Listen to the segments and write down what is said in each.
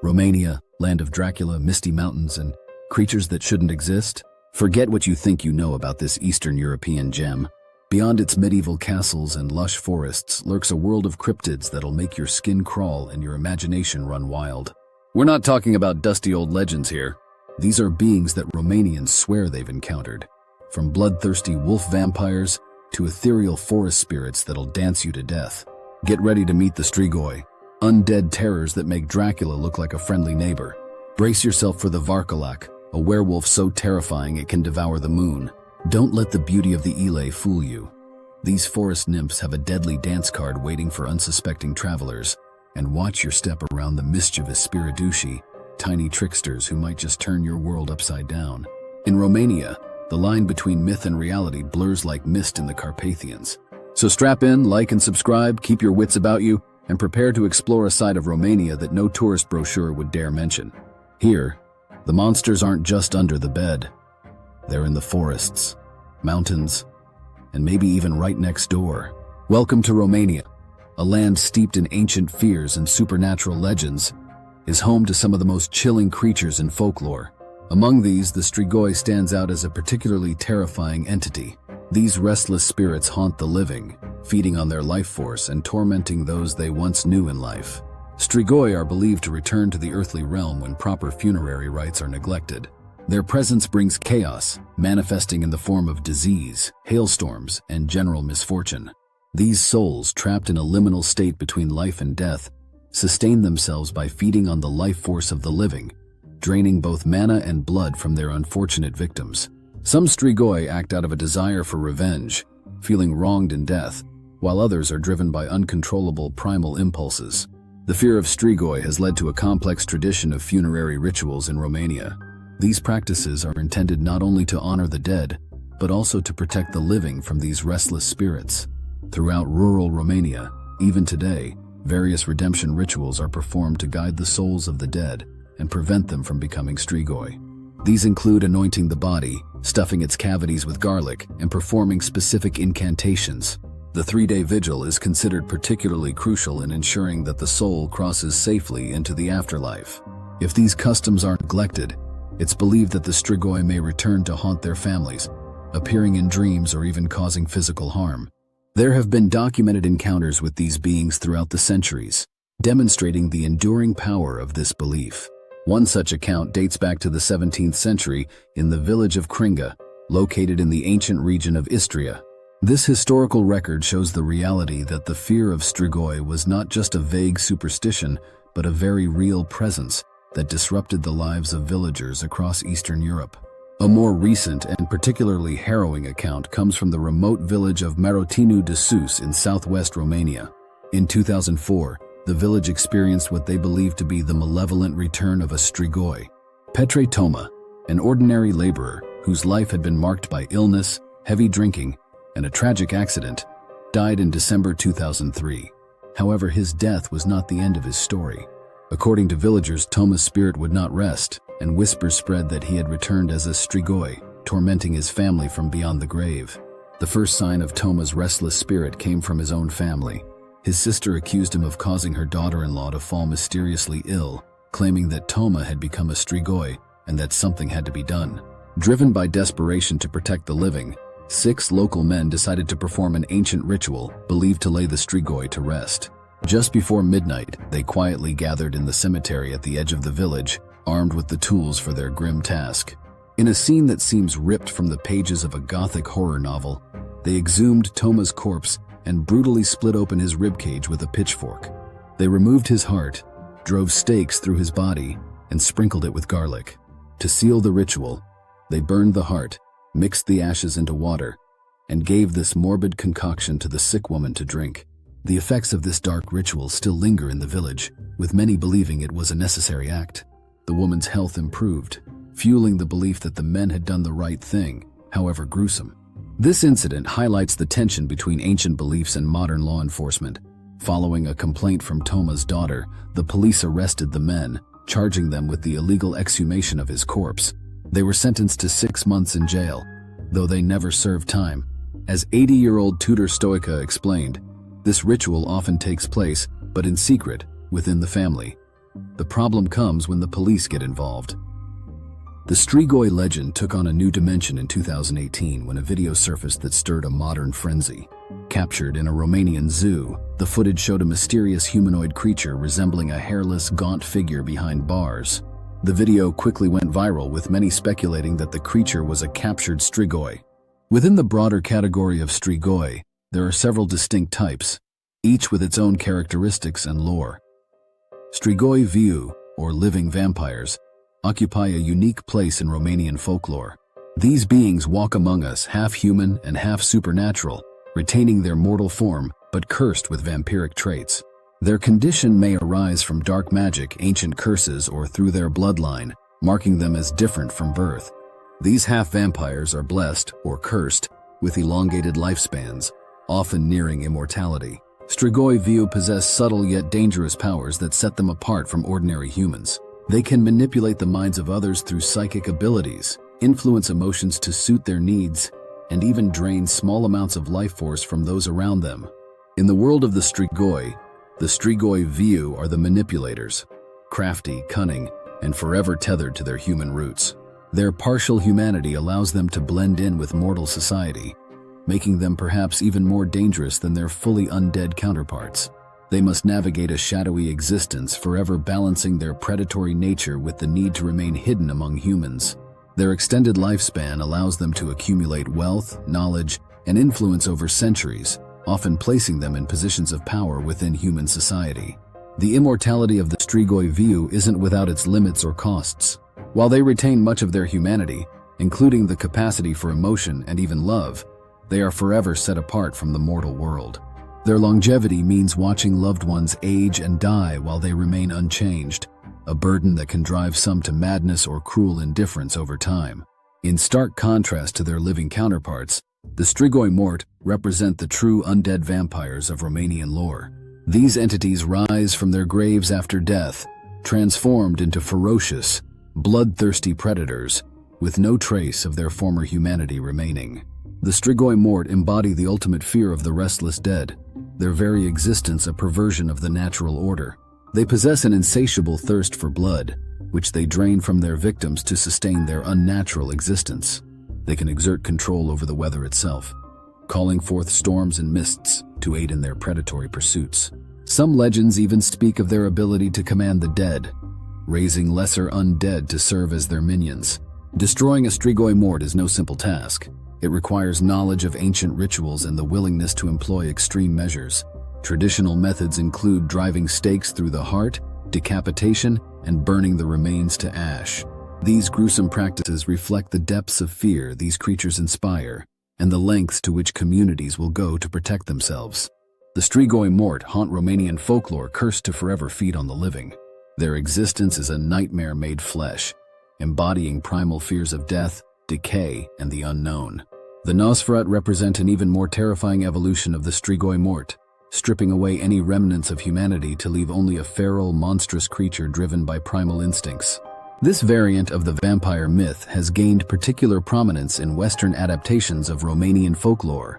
Romania, land of Dracula, misty mountains, and creatures that shouldn't exist? Forget what you think you know about this Eastern European gem. Beyond its medieval castles and lush forests lurks a world of cryptids that'll make your skin crawl and your imagination run wild. We're not talking about dusty old legends here. These are beings that Romanians swear they've encountered. From bloodthirsty wolf vampires to ethereal forest spirits that'll dance you to death. Get ready to meet the Strigoi, undead terrors that make Dracula look like a friendly neighbor. Brace yourself for the Vârcolac, a werewolf so terrifying it can devour the moon. Don't let the beauty of the Iele fool you. These forest nymphs have a deadly dance card waiting for unsuspecting travelers. And watch your step around the mischievous Spiriduşi, tiny tricksters who might just turn your world upside down. In Romania, the line between myth and reality blurs like mist in the Carpathians. So strap in, like and subscribe, keep your wits about you, and prepare to explore a side of Romania that no tourist brochure would dare mention. Here, the monsters aren't just under the bed. They're in the forests, mountains, and maybe even right next door. Welcome to Romania. A land steeped in ancient fears and supernatural legends, is home to some of the most chilling creatures in folklore. Among these, the Strigoi stands out as a particularly terrifying entity. These restless spirits haunt the living, feeding on their life force and tormenting those they once knew in life. Strigoi are believed to return to the earthly realm when proper funerary rites are neglected. Their presence brings chaos, manifesting in the form of disease, hailstorms, and general misfortune. These souls, trapped in a liminal state between life and death, sustain themselves by feeding on the life force of the living, draining both mana and blood from their unfortunate victims. Some Strigoi act out of a desire for revenge, feeling wronged in death, while others are driven by uncontrollable primal impulses. The fear of Strigoi has led to a complex tradition of funerary rituals in Romania. These practices are intended not only to honor the dead, but also to protect the living from these restless spirits. Throughout rural Romania, even today, various redemption rituals are performed to guide the souls of the dead and prevent them from becoming Strigoi. These include anointing the body, stuffing its cavities with garlic, and performing specific incantations. The 3-day vigil is considered particularly crucial in ensuring that the soul crosses safely into the afterlife. If these customs are neglected, it's believed that the Strigoi may return to haunt their families, appearing in dreams or even causing physical harm. There have been documented encounters with these beings throughout the centuries, demonstrating the enduring power of this belief. One such account dates back to the 17th century in the village of Kringa, located in the ancient region of Istria. This historical record shows the reality that the fear of Strigoi was not just a vague superstition, but a very real presence that disrupted the lives of villagers across Eastern Europe. A more recent and particularly harrowing account comes from the remote village of Marotinu de Sus in southwest Romania. In 2004, the village experienced what they believed to be the malevolent return of a Strigoi. Petre Toma, an ordinary laborer whose life had been marked by illness, heavy drinking, and a tragic accident, died in December 2003. However, his death was not the end of his story. According to villagers, Toma's spirit would not rest, and whispers spread that he had returned as a Strigoi, tormenting his family from beyond the grave. The first sign of Toma's restless spirit came from his own family. His sister accused him of causing her daughter-in-law to fall mysteriously ill, claiming that Toma had become a Strigoi and that something had to be done. Driven by desperation to protect the living, 6 local men decided to perform an ancient ritual believed to lay the Strigoi to rest. Just before midnight, they quietly gathered in the cemetery at the edge of the village, armed with the tools for their grim task. In a scene that seems ripped from the pages of a gothic horror novel, they exhumed Toma's corpse and brutally split open his ribcage with a pitchfork. They removed his heart, drove stakes through his body, and sprinkled it with garlic. To seal the ritual, they burned the heart, mixed the ashes into water, and gave this morbid concoction to the sick woman to drink. The effects of this dark ritual still linger in the village, with many believing it was a necessary act. The woman's health improved, fueling the belief that the men had done the right thing, however gruesome. This incident highlights the tension between ancient beliefs and modern law enforcement. Following a complaint from Toma's daughter, the police arrested the men, charging them with the illegal exhumation of his corpse. They were sentenced to 6 months in jail, though they never served time. As 80-year-old Tudor Stoica explained, this ritual often takes place, but in secret, within the family. The problem comes when the police get involved. The Strigoi legend took on a new dimension in 2018 when a video surfaced that stirred a modern frenzy. Captured in a Romanian zoo, the footage showed a mysterious humanoid creature resembling a hairless, gaunt figure behind bars. The video quickly went viral, with many speculating that the creature was a captured Strigoi. Within the broader category of Strigoi, there are several distinct types, each with its own characteristics and lore. Strigoi viu, or living vampires, occupy a unique place in Romanian folklore. These beings walk among us, half human and half supernatural, retaining their mortal form but cursed with vampiric traits. Their condition may arise from dark magic, ancient curses, or through their bloodline, marking them as different from birth. These half-vampires are blessed, or cursed, with elongated lifespans, often nearing immortality. Strigoi viu possess subtle yet dangerous powers that set them apart from ordinary humans. They can manipulate the minds of others through psychic abilities, influence emotions to suit their needs, and even drain small amounts of life force from those around them. In the world of the Strigoi viu are the manipulators, crafty, cunning, and forever tethered to their human roots. Their partial humanity allows them to blend in with mortal society, making them perhaps even more dangerous than their fully undead counterparts. They must navigate a shadowy existence, forever balancing their predatory nature with the need to remain hidden among humans. Their extended lifespan allows them to accumulate wealth, knowledge, and influence over centuries, often placing them in positions of power within human society. The immortality of the Strigoi viu isn't without its limits or costs. While they retain much of their humanity, including the capacity for emotion and even love, they are forever set apart from the mortal world. Their longevity means watching loved ones age and die while they remain unchanged, a burden that can drive some to madness or cruel indifference over time. In stark contrast to their living counterparts, the Strigoi mort represent the true undead vampires of Romanian lore. These entities rise from their graves after death, transformed into ferocious, bloodthirsty predators, with no trace of their former humanity remaining. The Strigoi mort embody the ultimate fear of the restless dead, their very existence a perversion of the natural order. They possess an insatiable thirst for blood, which they drain from their victims to sustain their unnatural existence. They can exert control over the weather itself, calling forth storms and mists to aid in their predatory pursuits. Some legends even speak of their ability to command the dead, raising lesser undead to serve as their minions. Destroying a Strigoi mort is no simple task. It requires knowledge of ancient rituals and the willingness to employ extreme measures. Traditional methods include driving stakes through the heart, decapitation, and burning the remains to ash. These gruesome practices reflect the depths of fear these creatures inspire, and the lengths to which communities will go to protect themselves. The Strigoi mort haunt Romanian folklore, cursed to forever feed on the living. Their existence is a nightmare made flesh, embodying primal fears of death, decay, and the unknown. The Nosferat represent an even more terrifying evolution of the Strigoi mort, stripping away any remnants of humanity to leave only a feral, monstrous creature driven by primal instincts. This variant of the vampire myth has gained particular prominence in Western adaptations of Romanian folklore,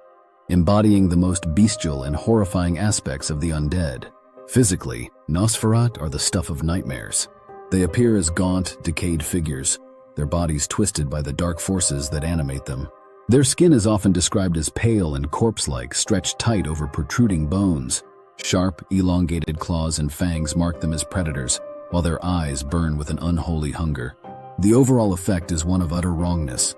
embodying the most bestial and horrifying aspects of the undead. Physically, Nosferat are the stuff of nightmares. They appear as gaunt, decayed figures, their bodies twisted by the dark forces that animate them. Their skin is often described as pale and corpse-like, stretched tight over protruding bones. Sharp, elongated claws and fangs mark them as predators, while their eyes burn with an unholy hunger. The overall effect is one of utter wrongness,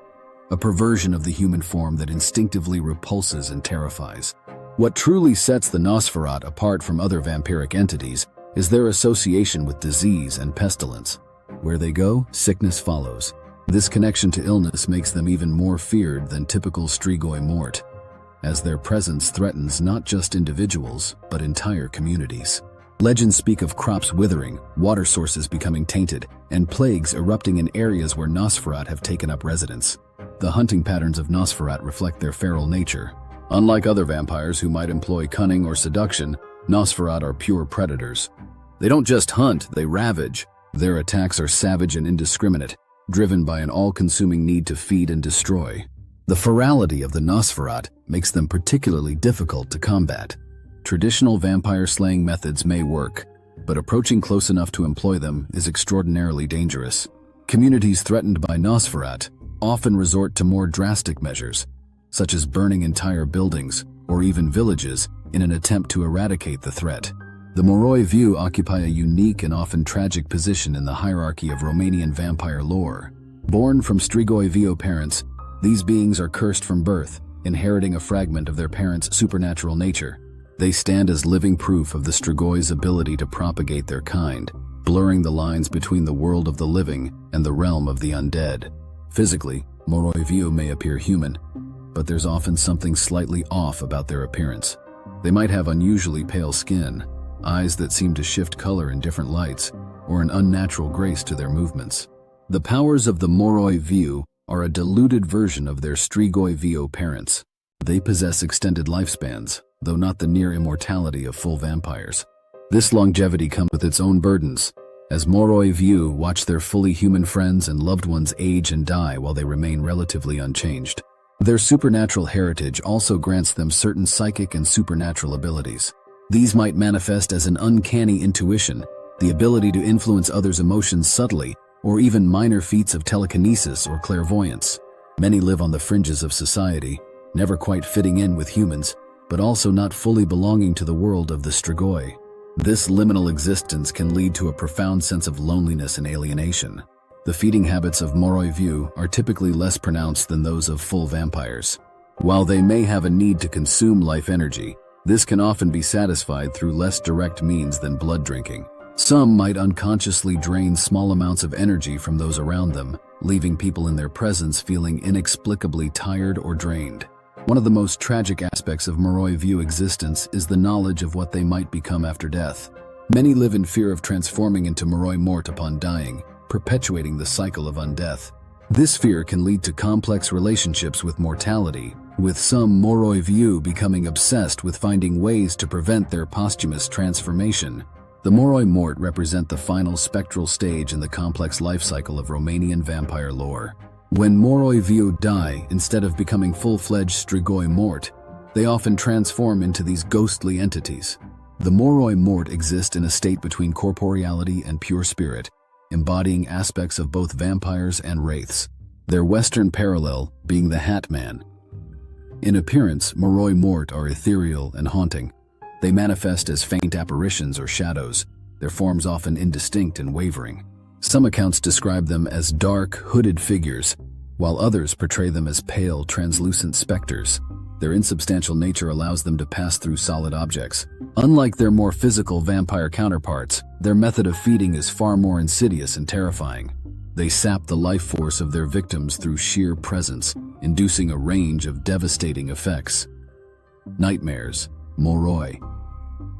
a perversion of the human form that instinctively repulses and terrifies. What truly sets the Nosferat apart from other vampiric entities is their association with disease and pestilence. Where they go, sickness follows. This connection to illness makes them even more feared than typical Strigoi mort, as their presence threatens not just individuals, but entire communities. Legends speak of crops withering, water sources becoming tainted, and plagues erupting in areas where Nosferat have taken up residence. The hunting patterns of Nosferat reflect their feral nature. Unlike other vampires who might employ cunning or seduction, Nosferat are pure predators. They don't just hunt, they ravage. Their attacks are savage and indiscriminate, driven by an all-consuming need to feed and destroy. The ferality of the Nosferat makes them particularly difficult to combat. Traditional vampire slaying methods may work, but approaching close enough to employ them is extraordinarily dangerous. Communities threatened by Nosferatu often resort to more drastic measures, such as burning entire buildings or even villages in an attempt to eradicate the threat. The Moroi Viu occupy a unique and often tragic position in the hierarchy of Romanian vampire lore. Born from Strigoi Viu parents, these beings are cursed from birth, inheriting a fragment of their parents' supernatural nature. They stand as living proof of the Strigoi's ability to propagate their kind, blurring the lines between the world of the living and the realm of the undead. Physically, Moroi Viu may appear human, but there's often something slightly off about their appearance. They might have unusually pale skin, eyes that seem to shift color in different lights, or an unnatural grace to their movements. The powers of the Moroi Viu are a diluted version of their Strigoi Viu parents. They possess extended lifespans, though not the near immortality of full vampires. This longevity comes with its own burdens, as Moroi Viu watch their fully human friends and loved ones age and die while they remain relatively unchanged. Their supernatural heritage also grants them certain psychic and supernatural abilities. These might manifest as an uncanny intuition, the ability to influence others' emotions subtly, or even minor feats of telekinesis or clairvoyance. Many live on the fringes of society, never quite fitting in with humans, but also not fully belonging to the world of the Strigoi. This liminal existence can lead to a profound sense of loneliness and alienation. The feeding habits of Moroi Viu are typically less pronounced than those of full vampires. While they may have a need to consume life energy, this can often be satisfied through less direct means than blood drinking. Some might unconsciously drain small amounts of energy from those around them, leaving people in their presence feeling inexplicably tired or drained. One of the most tragic aspects of Moroi Viu existence is the knowledge of what they might become after death. Many live in fear of transforming into Moroi Mort upon dying, perpetuating the cycle of undeath. This fear can lead to complex relationships with mortality, with some Moroi Viu becoming obsessed with finding ways to prevent their posthumous transformation. The Moroi Mort represent the final spectral stage in the complex life cycle of Romanian vampire lore. When Moroi Viu die, instead of becoming full-fledged Strigoi Mort, they often transform into these ghostly entities. The Moroi Mort exist in a state between corporeality and pure spirit, embodying aspects of both vampires and wraiths, their Western parallel being the Hat Man. In appearance, Moroi Mort are ethereal and haunting. They manifest as faint apparitions or shadows, their forms often indistinct and wavering. Some accounts describe them as dark, hooded figures, while others portray them as pale, translucent specters. Their insubstantial nature allows them to pass through solid objects. Unlike their more physical vampire counterparts, their method of feeding is far more insidious and terrifying. They sap the life force of their victims through sheer presence, inducing a range of devastating effects. Nightmares, Moroi.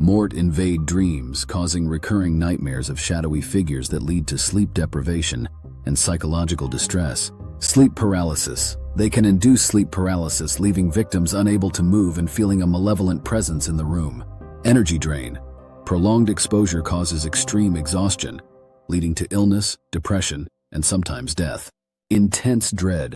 Mort invade dreams, causing recurring nightmares of shadowy figures that lead to sleep deprivation and psychological distress. Sleep paralysis. They can induce sleep paralysis, leaving victims unable to move and feeling a malevolent presence in the room. Energy drain. Prolonged exposure causes extreme exhaustion, leading to illness, depression, and sometimes death. Intense dread.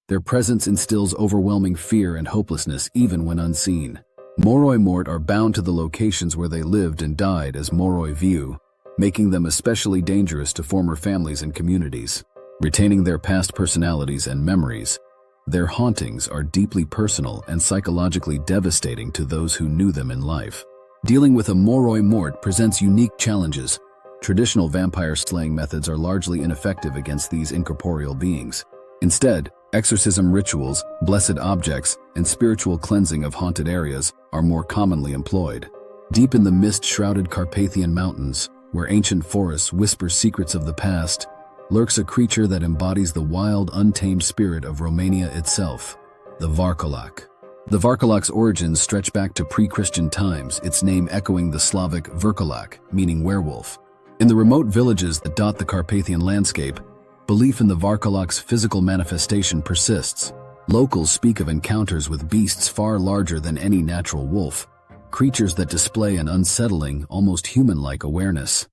Their presence instills overwhelming fear and hopelessness even when unseen. Moroi Mort are bound to the locations where they lived and died as Moroi Viu, making them especially dangerous to former families and communities. Retaining their past personalities and memories, their hauntings are deeply personal and psychologically devastating to those who knew them in life. Dealing with a Moroi Mort presents unique challenges. Traditional vampire slaying methods are largely ineffective against these incorporeal beings. Instead, exorcism rituals, blessed objects, and spiritual cleansing of haunted areas are more commonly employed. Deep in the mist-shrouded Carpathian mountains, where ancient forests whisper secrets of the past, lurks a creature that embodies the wild, untamed spirit of Romania itself, the Vârcolac. The Vârcolac's origins stretch back to pre-Christian times, its name echoing the Slavic Vârcolac, meaning werewolf. In the remote villages that dot the Carpathian landscape, belief in the Vârcolac's physical manifestation persists. Locals speak of encounters with beasts far larger than any natural wolf, creatures that display an unsettling, almost human-like awareness.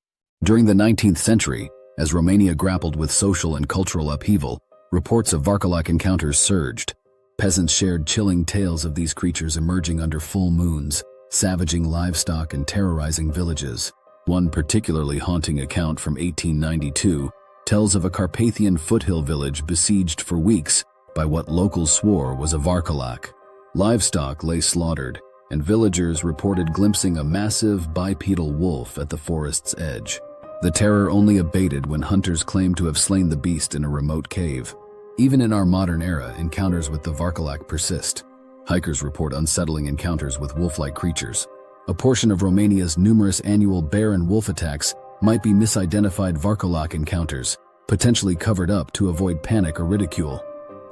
During the 19th century, as Romania grappled with social and cultural upheaval, reports of Vârcolac encounters surged. Peasants shared chilling tales of these creatures emerging under full moons, savaging livestock and terrorizing villages. One particularly haunting account from 1892 tells of a Carpathian foothill village besieged for weeks by what locals swore was a Vârcolac. Livestock lay slaughtered, and villagers reported glimpsing a massive bipedal wolf at the forest's edge. The terror only abated when hunters claimed to have slain the beast in a remote cave. Even in our modern era, encounters with the Vârcolac persist. Hikers report unsettling encounters with wolf-like creatures. A portion of Romania's numerous annual bear and wolf attacks might be misidentified Vârcolac encounters, potentially covered up to avoid panic or ridicule.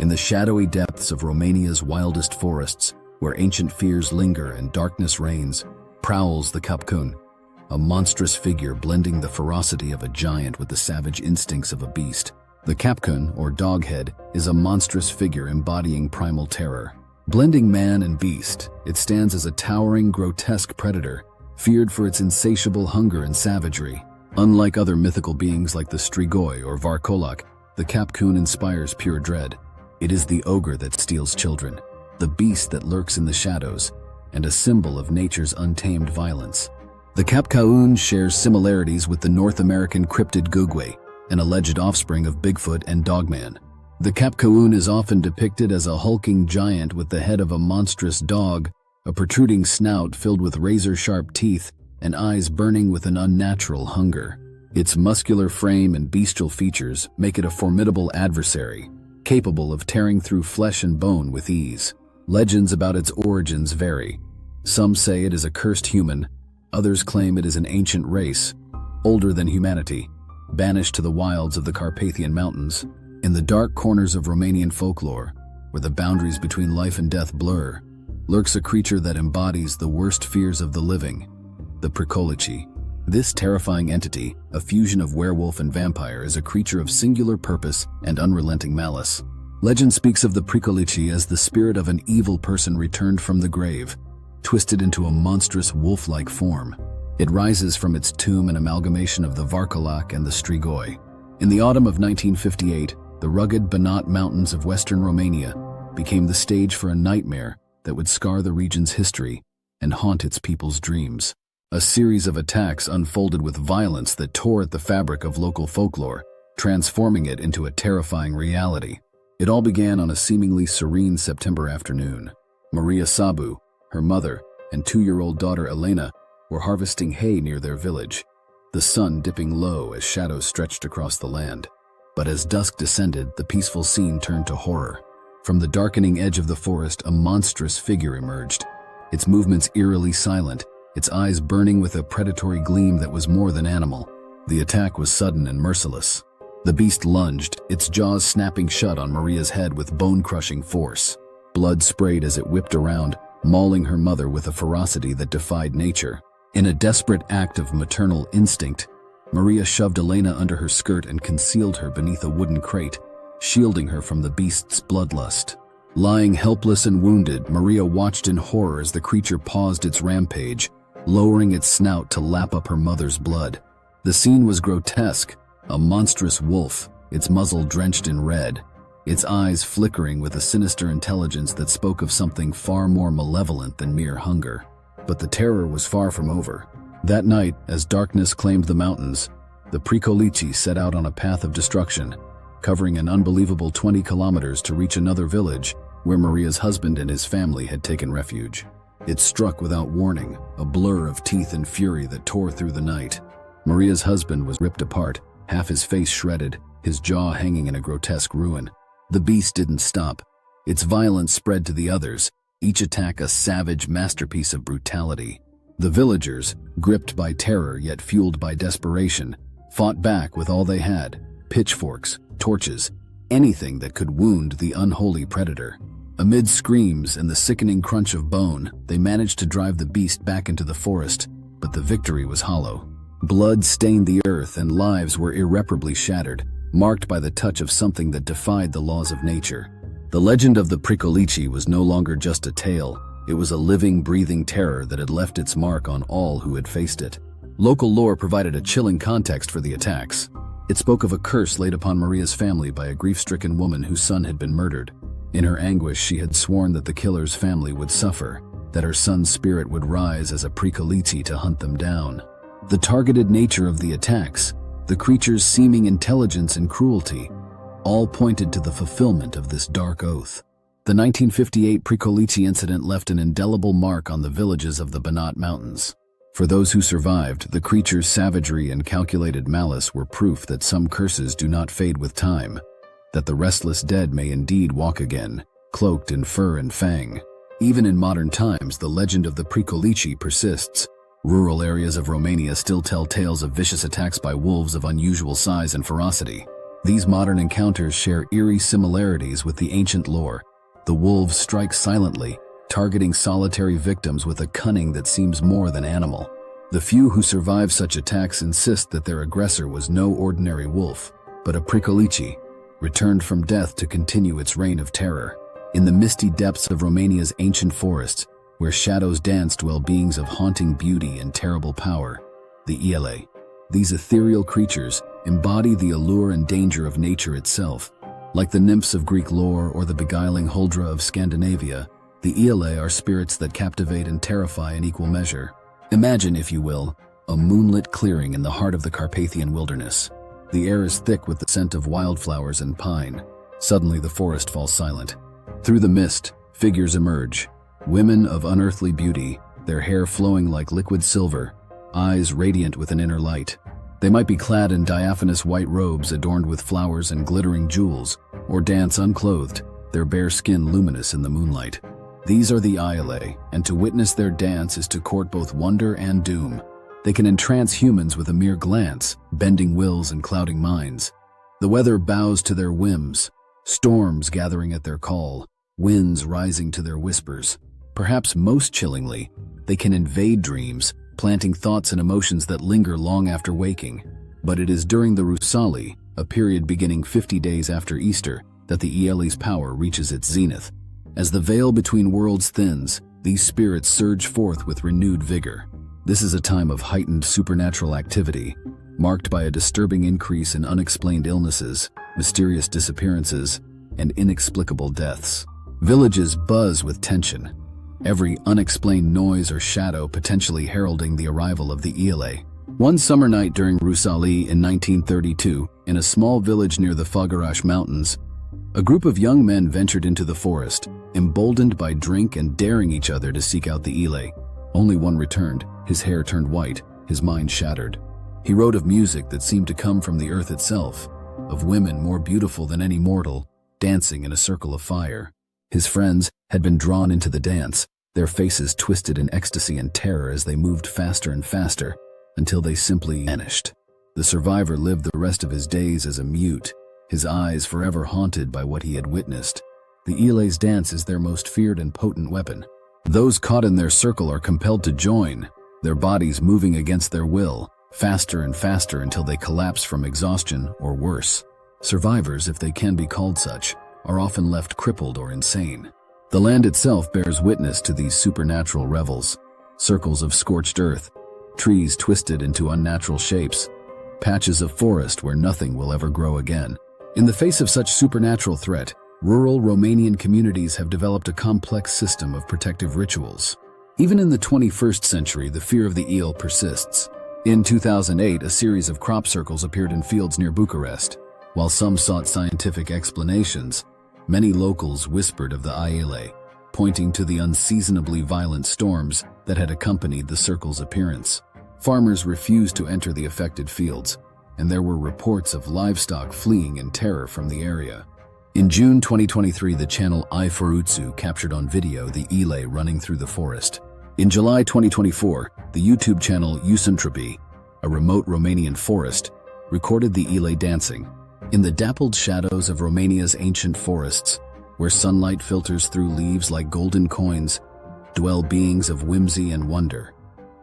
In the shadowy depths of Romania's wildest forests, where ancient fears linger and darkness reigns, prowls the Căpcăun, a monstrous figure blending the ferocity of a giant with the savage instincts of a beast. The Căpcăun, or doghead, is a monstrous figure embodying primal terror. Blending man and beast, it stands as a towering, grotesque predator, feared for its insatiable hunger and savagery. Unlike other mythical beings like the Strigoi or Vârcolac, the Căpcăun inspires pure dread. It is the ogre that steals children, the beast that lurks in the shadows, and a symbol of nature's untamed violence. The Căpcăun shares similarities with the North American cryptid Strigoi, an alleged offspring of Bigfoot and Dogman. The Căpcăun is often depicted as a hulking giant with the head of a monstrous dog, a protruding snout filled with razor-sharp teeth, and eyes burning with an unnatural hunger. Its muscular frame and bestial features make it a formidable adversary, capable of tearing through flesh and bone with ease. Legends about its origins vary. Some say it is a cursed human, others claim it is an ancient race, older than humanity, banished to the wilds of the Carpathian Mountains. In the dark corners of Romanian folklore, where the boundaries between life and death blur, lurks a creature that embodies the worst fears of the living, the Pricolici. This terrifying entity, a fusion of werewolf and vampire, is a creature of singular purpose and unrelenting malice. Legend speaks of the Pricolici as the spirit of an evil person returned from the grave, twisted into a monstrous wolf-like form. It rises from its tomb, an amalgamation of the Vârcolac and the Strigoi. In the autumn of 1958, the rugged Banat Mountains of western Romania became the stage for a nightmare that would scar the region's history and haunt its people's dreams. A series of attacks unfolded with violence that tore at the fabric of local folklore, transforming it into a terrifying reality. It all began on a seemingly serene September afternoon. Maria Sabu, her mother, and 2-year-old daughter Elena were harvesting hay near their village, the sun dipping low as shadows stretched across the land. But as dusk descended, the peaceful scene turned to horror. From the darkening edge of the forest, a monstrous figure emerged, its movements eerily silent, its eyes burning with a predatory gleam that was more than animal. The attack was sudden and merciless. The beast lunged, its jaws snapping shut on Maria's head with bone-crushing force. Blood sprayed as it whipped around, mauling her mother with a ferocity that defied nature. In a desperate act of maternal instinct, Maria shoved Elena under her skirt and concealed her beneath a wooden crate, shielding her from the beast's bloodlust. Lying helpless and wounded, Maria watched in horror as the creature paused its rampage, lowering its snout to lap up her mother's blood. The scene was grotesque, a monstrous wolf, its muzzle drenched in red, its eyes flickering with a sinister intelligence that spoke of something far more malevolent than mere hunger. But the terror was far from over. That night, as darkness claimed the mountains, the Pricolici set out on a path of destruction, covering an unbelievable 20 kilometers to reach another village where Maria's husband and his family had taken refuge. It struck without warning, a blur of teeth and fury that tore through the night. Maria's husband was ripped apart, half his face shredded, his jaw hanging in a grotesque ruin. The beast didn't stop. Its violence spread to the others, each attack a savage masterpiece of brutality. The villagers, gripped by terror yet fueled by desperation, fought back with all they had: pitchforks, torches, anything that could wound the unholy predator. Amid screams and the sickening crunch of bone, they managed to drive the beast back into the forest, but the victory was hollow. Blood stained the earth and lives were irreparably shattered, marked by the touch of something that defied the laws of nature. The legend of the Pricolici was no longer just a tale. It was a living, breathing terror that had left its mark on all who had faced it. Local lore provided a chilling context for the attacks. It spoke of a curse laid upon Maria's family by a grief-stricken woman whose son had been murdered. In her anguish, she had sworn that the killer's family would suffer, that her son's spirit would rise as a Pricolici to hunt them down. The targeted nature of the attacks, the creature's seeming intelligence and cruelty, all pointed to the fulfillment of this dark oath. The 1958 Pricolici incident left an indelible mark on the villages of the Banat Mountains. For those who survived, the creature's savagery and calculated malice were proof that some curses do not fade with time, that the restless dead may indeed walk again, cloaked in fur and fang. Even in modern times, the legend of the Pricolici persists. Rural areas of Romania still tell tales of vicious attacks by wolves of unusual size and ferocity. These modern encounters share eerie similarities with the ancient lore. The wolves strike silently, targeting solitary victims with a cunning that seems more than animal. The few who survive such attacks insist that their aggressor was no ordinary wolf, but a Pricolici, returned from death to continue its reign of terror. In the misty depths of Romania's ancient forests, where shadows dance, dwell beings of haunting beauty and terrible power, the Iele. These ethereal creatures embody the allure and danger of nature itself. Like the Nymphs of Greek lore or the beguiling Huldra of Scandinavia, the Iele are spirits that captivate and terrify in equal measure. Imagine, if you will, a moonlit clearing in the heart of the Carpathian wilderness. The air is thick with the scent of wildflowers and pine. Suddenly the forest falls silent. Through the mist, figures emerge. Women of unearthly beauty, their hair flowing like liquid silver, eyes radiant with an inner light. They might be clad in diaphanous white robes adorned with flowers and glittering jewels, or dance unclothed, their bare skin luminous in the moonlight. These are the Iele, and to witness their dance is to court both wonder and doom. They can entrance humans with a mere glance, bending wills and clouding minds. The weather bows to their whims, storms gathering at their call, winds rising to their whispers. Perhaps most chillingly, they can invade dreams, planting thoughts and emotions that linger long after waking. But it is during the Rusali, a period beginning 50 days after Easter, that the Iele's power reaches its zenith. As the veil between worlds thins, these spirits surge forth with renewed vigor. This is a time of heightened supernatural activity, marked by a disturbing increase in unexplained illnesses, mysterious disappearances, and inexplicable deaths. Villages buzz with tension, every unexplained noise or shadow potentially heralding the arrival of the Iele. One summer night during Rusali in 1932, in a small village near the Vârcolac mountains, a group of young men ventured into the forest, emboldened by drink and daring each other to seek out the Iele. Only one returned, his hair turned white, his mind shattered. He wrote of music that seemed to come from the earth itself, of women more beautiful than any mortal, dancing in a circle of fire. His friends had been drawn into the dance, their faces twisted in ecstasy and terror as they moved faster and faster, until they simply vanished. The survivor lived the rest of his days as a mute, his eyes forever haunted by what he had witnessed. The Iele's dance is their most feared and potent weapon. Those caught in their circle are compelled to join, their bodies moving against their will, faster and faster until they collapse from exhaustion or worse. Survivors, if they can be called such, are often left crippled or insane. The land itself bears witness to these supernatural revels. Circles of scorched earth, trees twisted into unnatural shapes, patches of forest where nothing will ever grow again. In the face of such supernatural threat, rural Romanian communities have developed a complex system of protective rituals. Even in the 21st century, the fear of the Iele persists. In 2008, a series of crop circles appeared in fields near Bucharest. While some sought scientific explanations, many locals whispered of the Iele, pointing to the unseasonably violent storms that had accompanied the circle's appearance. Farmers refused to enter the affected fields, and there were reports of livestock fleeing in terror from the area. In June 2023, the channel Iforuțu captured on video the Iele running through the forest. In July 2024, the YouTube channel Usuntrapi, a remote Romanian forest, recorded the Iele dancing. In the dappled shadows of Romania's ancient forests, where sunlight filters through leaves like golden coins, dwell beings of whimsy and wonder,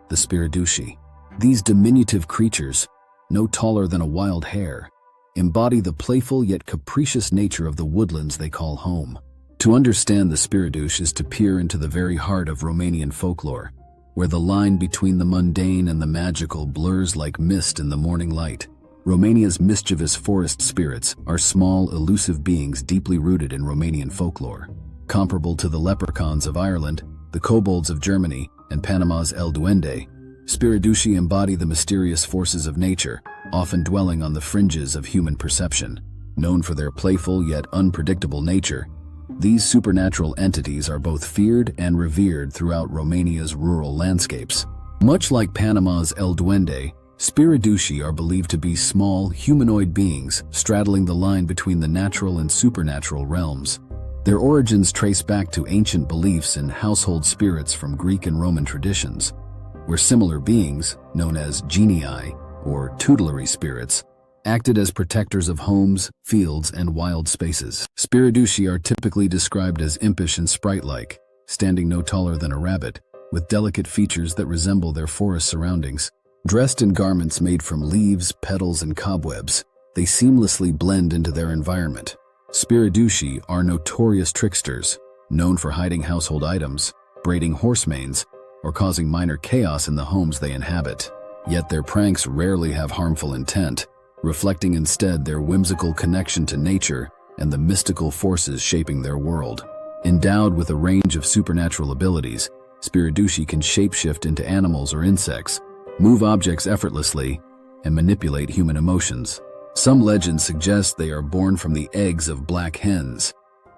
the Spiriduşi. These diminutive creatures, no taller than a wild hare, embody the playful yet capricious nature of the woodlands they call home. To understand the Spiridūși is to peer into the very heart of Romanian folklore, where the line between the mundane and the magical blurs like mist in the morning light. Romania's mischievous forest spirits are small, elusive beings deeply rooted in Romanian folklore. Comparable to the leprechauns of Ireland, the kobolds of Germany, and Panama's El Duende, Spiriduşi embody the mysterious forces of nature, often dwelling on the fringes of human perception. Known for their playful yet unpredictable nature, these supernatural entities are both feared and revered throughout Romania's rural landscapes. Much like Panama's El Duende, Spiriduşi are believed to be small, humanoid beings straddling the line between the natural and supernatural realms. Their origins trace back to ancient beliefs in household spirits from Greek and Roman traditions, where similar beings, known as genii or tutelary spirits, acted as protectors of homes, fields, and wild spaces. Spiriduşi are typically described as impish and sprite-like, standing no taller than a rabbit, with delicate features that resemble their forest surroundings. Dressed in garments made from leaves, petals, and cobwebs, they seamlessly blend into their environment. Spiriduşi are notorious tricksters, known for hiding household items, braiding horse manes, or causing minor chaos in the homes they inhabit. Yet their pranks rarely have harmful intent, reflecting instead their whimsical connection to nature and the mystical forces shaping their world. Endowed with a range of supernatural abilities, Spiriduşi can shapeshift into animals or insects, move objects effortlessly, and manipulate human emotions. Some legends suggest they are born from the eggs of black hens,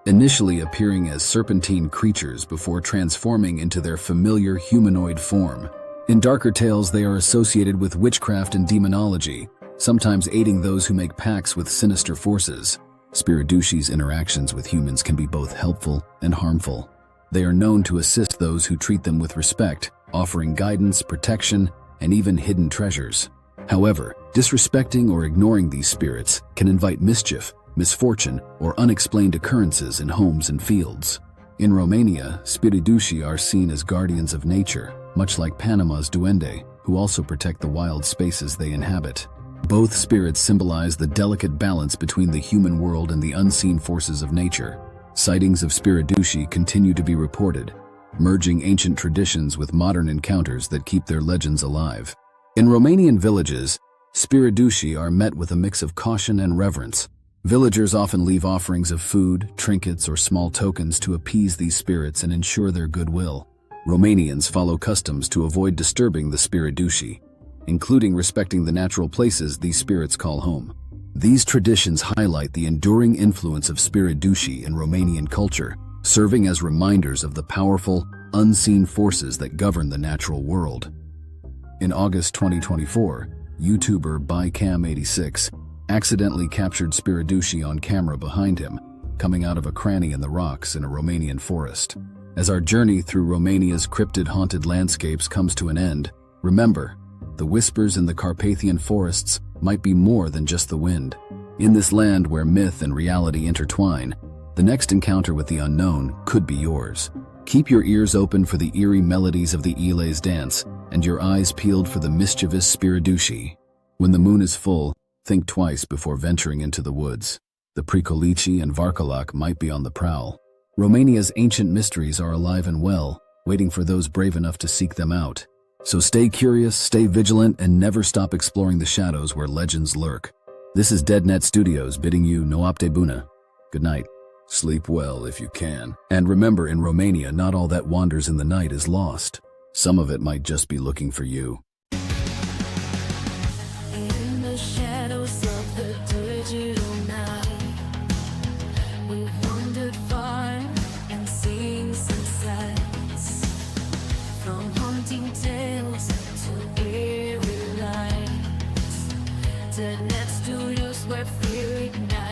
initially appearing as serpentine creatures before transforming into their familiar humanoid form. In darker tales, they are associated with witchcraft and demonology, sometimes aiding those who make pacts with sinister forces. Spiriduşi's interactions with humans can be both helpful and harmful. They are known to assist those who treat them with respect, offering guidance, protection, and even hidden treasures. However, disrespecting or ignoring these spirits can invite mischief, misfortune, or unexplained occurrences in homes and fields. In Romania, Spiriduşi are seen as guardians of nature, much like Panama's Duende, who also protect the wild spaces they inhabit. Both spirits symbolize the delicate balance between the human world and the unseen forces of nature. Sightings of Spiriduşi continue to be reported, merging ancient traditions with modern encounters that keep their legends alive. In Romanian villages, Spiriduşi are met with a mix of caution and reverence. Villagers often leave offerings of food, trinkets, or small tokens to appease these spirits and ensure their goodwill. Romanians follow customs to avoid disturbing the Spiriduşi, including respecting the natural places these spirits call home. These traditions highlight the enduring influence of Spiriduşi in Romanian culture, serving as reminders of the powerful, unseen forces that govern the natural world. In August 2024, YouTuber ByCam86 accidentally captured Spiriduşi on camera behind him, coming out of a cranny in the rocks in a Romanian forest. As our journey through Romania's cryptid-haunted landscapes comes to an end, remember, the whispers in the Carpathian forests might be more than just the wind. In this land where myth and reality intertwine, the next encounter with the unknown could be yours. Keep your ears open for the eerie melodies of the Iele's dance and your eyes peeled for the mischievous Spiriduşi. When the moon is full, think twice before venturing into the woods. The Pricolici and Vârcolac might be on the prowl. Romania's ancient mysteries are alive and well, waiting for those brave enough to seek them out. So stay curious, stay vigilant, and never stop exploring the shadows where legends lurk. This is DeadNet Studios bidding you noapte bună. Good night. Sleep well if you can. And remember, in Romania, not all that wanders in the night is lost. Some of it might just be looking for you. In the shadows of the digital night, we've wandered far and seen some sights, from haunting tales to eerie lights. DeadNet Studios where fear ignites.